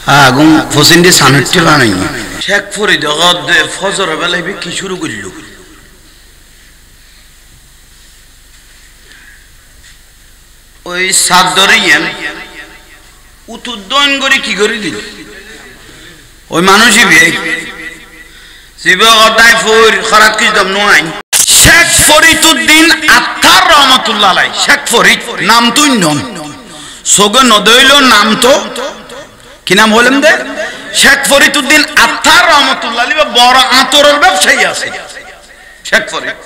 আগুন ফসিন্দি সানটি বানাই শেখ ফরিদ ফজর বেলায় কি শুরু করল ওই সাত ধরেন উতুদ্দন করে কি করে দিল ওই মানুষই খরাত কি দম নয় শেখ ফরিদউদ্দিন আত্মার রহমতুল্লাহ আলাই শেখ ফরিদ নাম তুই নন সোগে নদইল নাম তো কি নাম হলেন দে শেখ ফরিদউদ্দিন আত্মার রহমতুল্লাহ আলী বড় আতরের ব্যবসায়ী আছে শেখ ফরিদ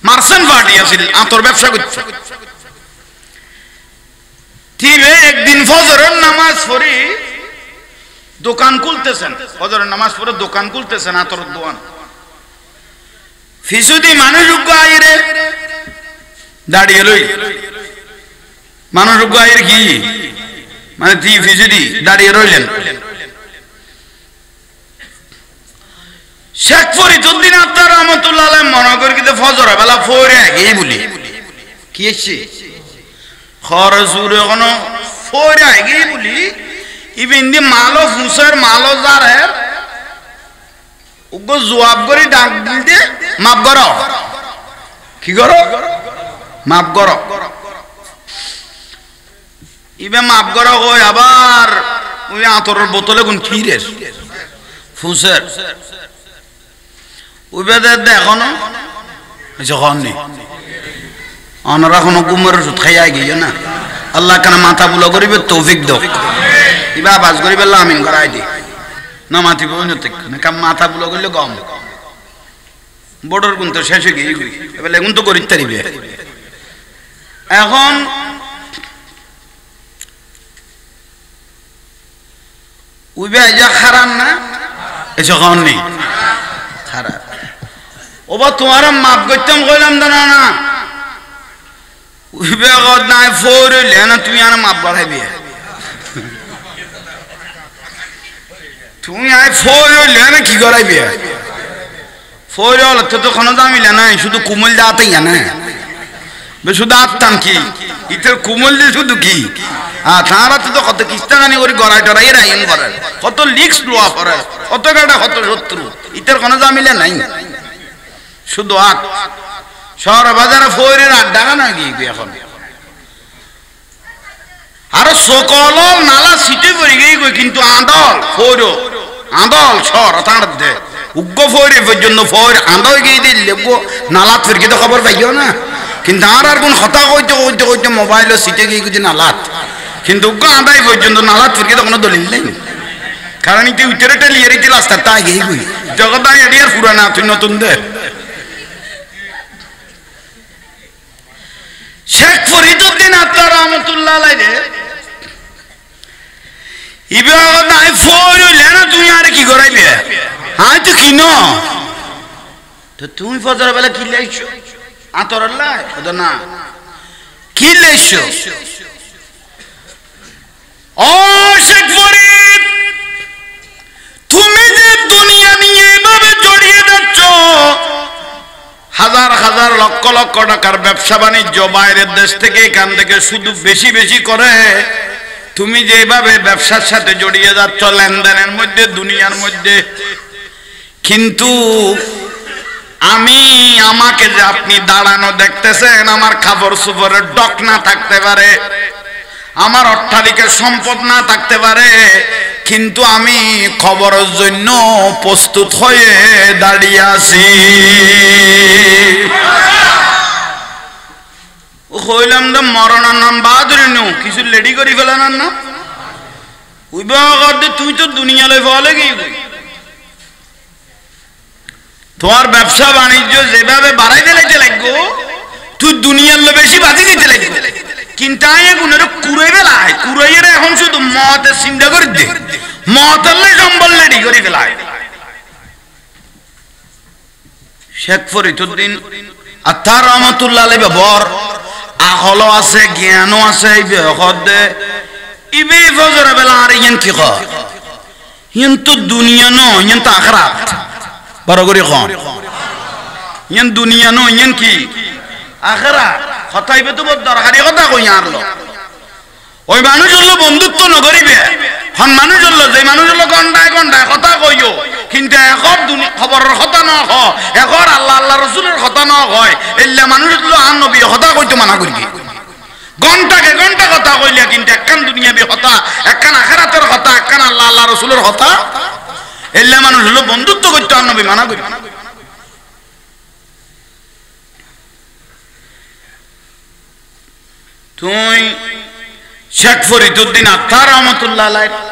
মার্চেন্ট পার্টি আছে আতর ব্যবসা করছে তিবে একদিন ফজরের নামাজ পড়ি দোকান খুলতেছেন ফজরের নামাজ পড়ে দোকান খুলতেছেন আতরের দোকান ফিসুদি মানুষ আইরে দাঁড়িয়ে লই মানুষ আইরে কি মানে তি ফিসুদি দাঁড়িয়ে রইলেন শেখ ফরিদউদ্দিন আত্মার রহমতুল্লাহ আলাইহি মনে করি কিন্তু ফজর বেলা ফোরে আগেই বলি কি এসছে খরজুরে কোন ফোরে আগেই বলি ইভেন দি মালো ফুসের মালো জারের উগো জবাব করে ডাক দিতে মাফ করো কি করো মাফ করো ইবে মাফ করো কই আবার ওই আতরের বোতলে কোন ক্ষীরের ফুসের ওইবে দেখো না যখন নেই অনারা কোনো গুমের ওষুধ খাইয়া গিয়ে না আল্লাহ কেন মাথা বুলো করিবে তৌফিক দাও ইবা আবাজ করিবে আমিন করাই দি না মাতিব না কাম মাথা বুলো করলে গম বড়র গুণ তো শেষ হয়ে গিয়ে এবার এগুন তো করিতে পারিবে এখন উইবে যা খারাপ না এসে খাওয়ান নেই খারাপ ওবা তোমার মাপ করতাম কইলাম না না উইবে নাই ফোর হইলে না তুমি আর মাপ বাড়াইবে তুমি আয় ফোর হইলে না কি করাইবে ফোর হল তো কোনো দামিলে নাই শুধু কুমল দাঁতাই না শুধু আত্মাম কি ইতের কুমল দিয়ে শুধু কি তাঁরা তো কত কিস্তাগানি করে গড়াই টড়াই রাইন করেন কত লিক্স লোয়া করে কত গাটা কত শত্রু ইতের কোনো দামিলে নাই শুধু আট শহর বাজারে ফোরের আড্ডা না গিয়ে এখন আরো সকল নালা সিটে পড়ে গিয়ে কিন্তু আঁদল ফোর আঁদল শহর তাঁর দে উগ্র ফোরে পর্যন্ত ফোর আঁদল গিয়ে দিলে নালা ফিরকে তো খবর পাইও না কিন্তু আর কোন হতা কইতে কইতে কইতে মোবাইলের সিটে গিয়ে কিছু নালাত কিন্তু উগ্র আঁদাই পর্যন্ত নালাত ফিরকে তো কোনো দলিল নেই কারণ ইতে উত্তরে টেলিয়ে রেখে রাস্তা তাই গিয়ে গই জগৎ এরিয়ার পুরানা তুই নতুন দে শেখ ফরিদউদ্দিন আত্মার রহমতুল্লাহ আলাইহি ইবে নাই ফোর লেনা তুমি আর কি করাইবে হাই তো কি না তো তুমি ফজর বেলা কি লাইছো আতর আল্লাহ ওদ না কি লাইছো ও শেখ ফরিদ তুমি যে দুনিয়া নিয়ে এভাবে জড়িয়ে যাচ্ছ হাজার হাজার লক্ষ লক্ষ টাকার ব্যবসা বাণিজ্য বাইরের দেশ থেকে এখান থেকে শুধু বেশি বেশি করে তুমি যেভাবে ব্যবসার সাথে জড়িয়ে যাচ্ছ লেনদেনের মধ্যে দুনিয়ার মধ্যে কিন্তু আমাকে যে আপনি দাঁড়ানো দেখতেছেন আমার খাবার সুপরের ডক না থাকতে পারে আমার অট্টালিকার সম্পদ না থাকতে পারে কিন্তু আমি খবরের জন্য প্রস্তুত হয়ে দাঁড়িয়ে আছি কইলাম তো মরণার নাম বাহাদুরি নো কিছু লেডি করি ফেলানোর না তুই তো দুনিয়া লই ফলে গিয়ে তোমার ব্যবসা বাণিজ্য যেভাবে বাড়াই দিতে লাগবো তুই দুনিয়ার লো বেশি বাজি দিতে লাগবে কিন্তু এগুনের কুড়ে বেলায় কুড়াইয়ের এখন শুধু মতের চিন্তা করে দে মতের সম্বল লেডি করে ফেলায় শেখ ফরিদউদ্দিন আত্মার রহমতুল্লাহ আলাইহি বর আহলো আছে জ্ঞানও আছে ইবে ফজর বেলা আর ইয়েন কি কয় ইয়েন তো দুনিয়া ন ইয়েন তো আখিরাত বড় করে কোন ইয়েন দুনিয়া ন ইয়েন কি আখিরাত কথাইবে তো বড় দরকারি কথা কই আরলো ওই মানুষ হলো বন্ধুত্ব নগরিবে হন মানুষ হলো যে মানুষ হলো ঘন্টায় ঘন্টায় কথা কইও কিন্তু এখন খবরের কথা ন হয় এখন আল্লাহ আল্লাহ রসুলের কথা ন হয় এলে মানুষ হলো আন নবী কথা কইতে মানা করি ঘন্টাকে ঘন্টা কথা কইলে কিন্তু একখান দুনিয়াবি কথা একখান আখেরাতের কথা একখান আল্লাহ আল্লাহ রসুলের কথা এলে মানুষ হলো বন্ধুত্ব করতে আন নবী মানা করি তুই শেখ ফরিদউদ্দিন আত্মার রহমতুল্লাহ আলাইহি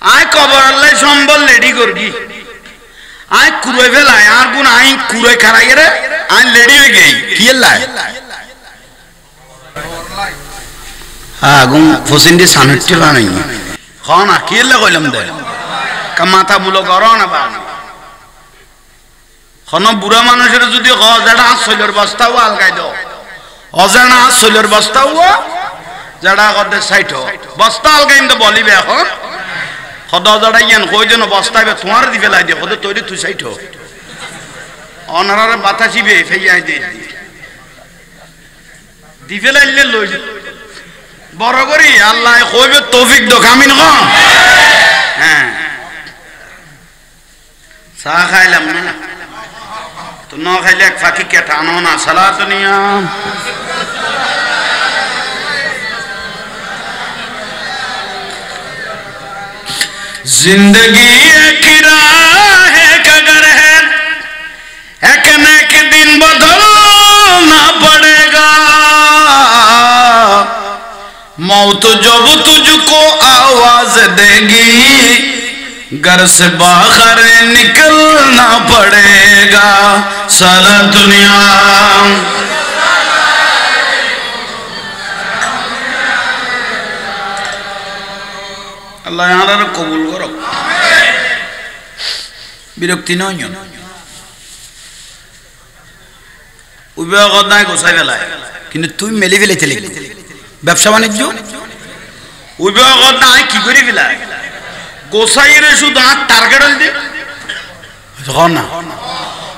আই কবর আল্লাহ সম্বল লেডি করবি আই কুড়ে ফেলাই আর গুণ আই কুড়ে খারাই রে আই লেডি হয়ে গেই কি লাই আগুন ফসিন্দি সানটি বানাই খানা কি লা কইলাম দে কামাতা বুলো করো না বা খন বুড়া মানুষের যদি যারা শৈলের বস্তাও আলগাই দাও অজানা শৈলের বস্তাও যারা কদের সাইট বস্তা আলগাই তো বলিবে এখন সদা যারা ইয়ান কই যেন বস্তাবে তোমার দি ফেলাই দিয়ে কদ তৈরি তুই সাইট অনারারে বাতাসিবে ফেয়াই দিয়ে দি ফেলাইলে লই বড় করি আল্লাহ কইবে তৌফিক দো কামিন কম হ্যাঁ চা খাইলাম না তো ন খাইলে এক ফাঁকি কেটা আনো না সালাত নিয়া जिंदगी एक राह कगर है एक न एक दिन बदलना पड़ेगा मौत जब तुझको आवाज देगी घर से बाहर निकलना पड़ेगा सारा दुनिया আল্লাহ আমাদের কবুল করো বিরক্তি নয় উবে গদায় গোছাই ফেলায় কিন্তু তুই মেলি ফেলাইতে লাগবি ব্যবসা বাণিজ্য উবে গদায় কি করে ফেলায় গোছাইরে শুধু আর টার্গেট হল দি না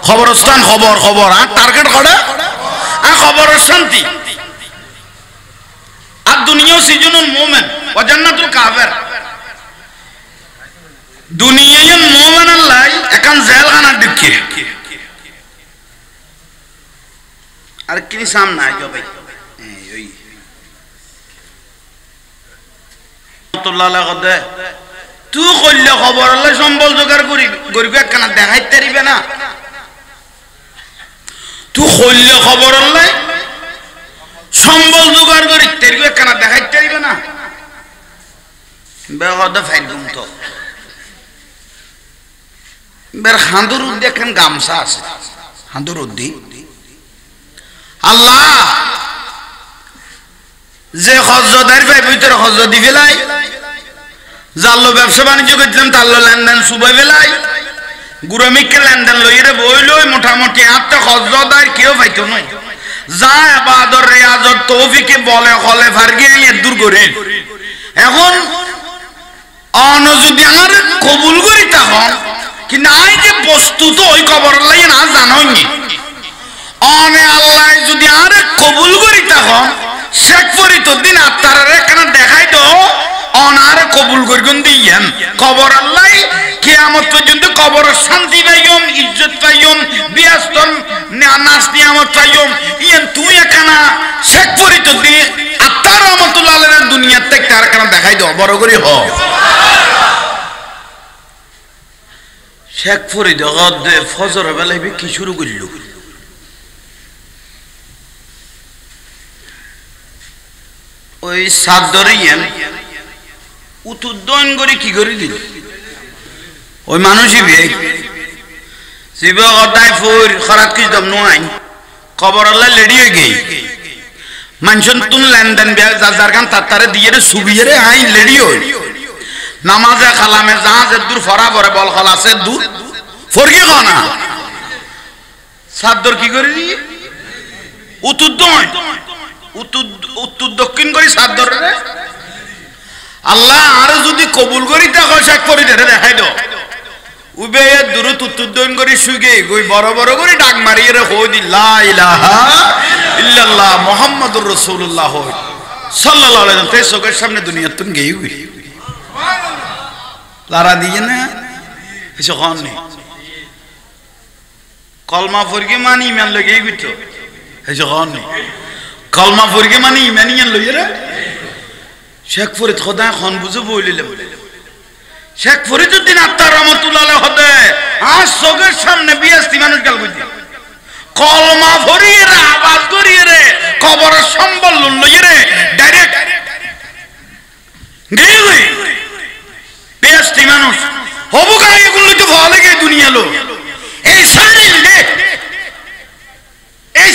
খবরস্থান খবর খবর আর টার্গেট করে আর খবরের শান্তি আর দুনিয়া সিজনুল মুমিন ওয়া জান্নাতুল কাফির দুনিয়ায় মুমিন আল্লাহ একান জেলখানার দিকে আর কি সামনে আইও ভাই ওই আল্লাহ লাগদে তুই কইলে খবর আল্লাহ সম্বল জোগাড় করি গরিব একখানা দেখাইতে পারিবে না তুই কইলে খবর আল্লাহ সম্বল জোগাড় করি তেরিবে একখানা দেখাইতে পারিবে না বেগদে ফাইলুম তো বের হাঁদুর দেখেন গামছা আছে হাঁদুর উদ্দি আল্লাহ যে হজ্জদার ভাই ভিতরে হজ্জ দি ফেলাই জাল্লো ব্যবসা বাণিজ্য করছিলাম তাল্লো লেনদেন সুবাই ফেলাই গুরমিককে লেনদেন লইরে বই লই মোটামুটি আটটা হজ্জদার কেউ পাইতো নয় যা আবাদর রিয়াজত তৌফিকে বলে হলে ফারগিয়ে দূর করে এখন অন যদি আর কবুল করি তখন কিন্তু আই যে বস্তু তো ওই কবর লাগে না জানোনি অনে আল্লাহ যদি আর কবুল করি তখন শেখ ফরিদউদ্দিন আত্মারে কেন দেখাই তো অনারে কবুল করগুন দিয়েন কবর আল্লাহ কিয়ামত পর্যন্ত কবরের শান্তি পাইম ইজ্জত পাইম বিয়াস্তন নাস নিয়ামত পাইম ইয়েন তুই এখানা শেখ ফরিদউদ্দিন আত্মার রহমতুল্লাহ আলাইহির দুনিয়ার থেকে তার কেন দেখাই দাও বড় করে হ শেখ ফরিদ ফজর বেলায় কি শুরু করল ওই সাত ধরে উতুদ্দন করে কি করে দিল ওই মানুষই শিবদায় ফুর খরাত কি দম নয় খবর আল্লাহ লেডি হয়ে গেই মানুষন তুন লেনদেন যার গান তারে দিয়ে সুবিয়ে রে হাই লেডি হই নামাজে খালামে জাহাজের দূর ফরা পরে বল খালাসের দূর ফরকি খানা সাদ্দর কি করে দি উতুদ্দন উত্তর দক্ষিণ করে সাদ্দর রে আল্লাহ আর যদি কবুল করি তাকে শেখ করি দেখাই দাও উবে দূরত উত্তর করে শুগে গই বড় বড় করে ডাক মারিয়ে রে হই দি লা ইলাহা ইল্লাল্লাহ মুহাম্মাদুর রাসূলুল্লাহ হই সাল্লাল্লাহু আলাইহি ওয়াসাল্লাম তে চোখের সামনে দুনিয়া তুমি গেই গই লারা দিয়ে না এসে কোন নেই কলমা ফরকে মানি ইমান লগেই গইতো এসে কোন নেই কলমা ফরকে মানি ইমান ইয়ান লইয়ে রে শেখ ফরিদ খোদা খন বুঝে বলিলে শেখ ফরিদউদ্দিন আত্মার রহমাতুল্লাহ আলাইহি হদে আজ চোখের সামনে বিয়াস্তি মানুষ গাল কইতে কলমা ফরিয়ে রে আওয়াজ করিয়ে রে কবরের সম্বল লইয়ে রে ডাইরেক্ট গেই বিয়াস্তি মানুষ হবু গায় এগুলো তো ভালো লাগে দুনিয়া লো এই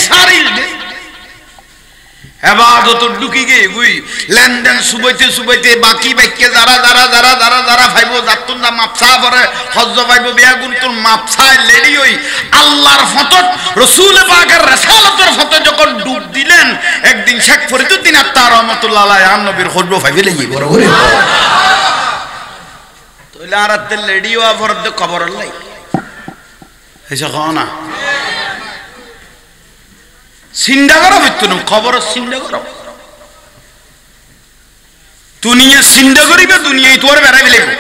সারিল দে এবাদত ঢুকি গে গুই লেনদেন সুবাইতে সুবাইতে বাকি বাক্যে যারা ভাইবো যাতুন না মাপসা পরে হজ্জ ভাইবো বিয়া গুনতুল মাপসায় লেডি হই আল্লাহর ফতত রাসূল পাকের রাসালাতের ফতত যখন ডুব দিলেন একদিন শেখ ফরিদউদ্দিন আত্মার রহমাতুল্লাহ আলাইহি আন নবীর খুশবু ভাইবে লাগি বড় করে তোইলা আরাতে লেডি ওয়া ফরদ কবর লাই এসে খানা সিন্ডা করো বিত্তুন খবর সিন্ডা করো দুনিয়া সিন্ডা করিবে দুনিয়ায় তোর বেড়াবি লাগবে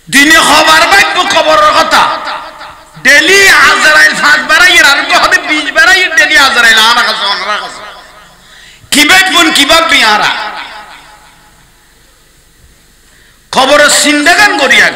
দিনে খবর পাইব খবরের কথা ডেলি আজরাইল 5 বারাইয়ের আর কহতে 20 বারাইয়ের ডেলি আজরাইল আনা কাছে কিবাব বিয়ারা খবর সিন্ডা গান করিয়া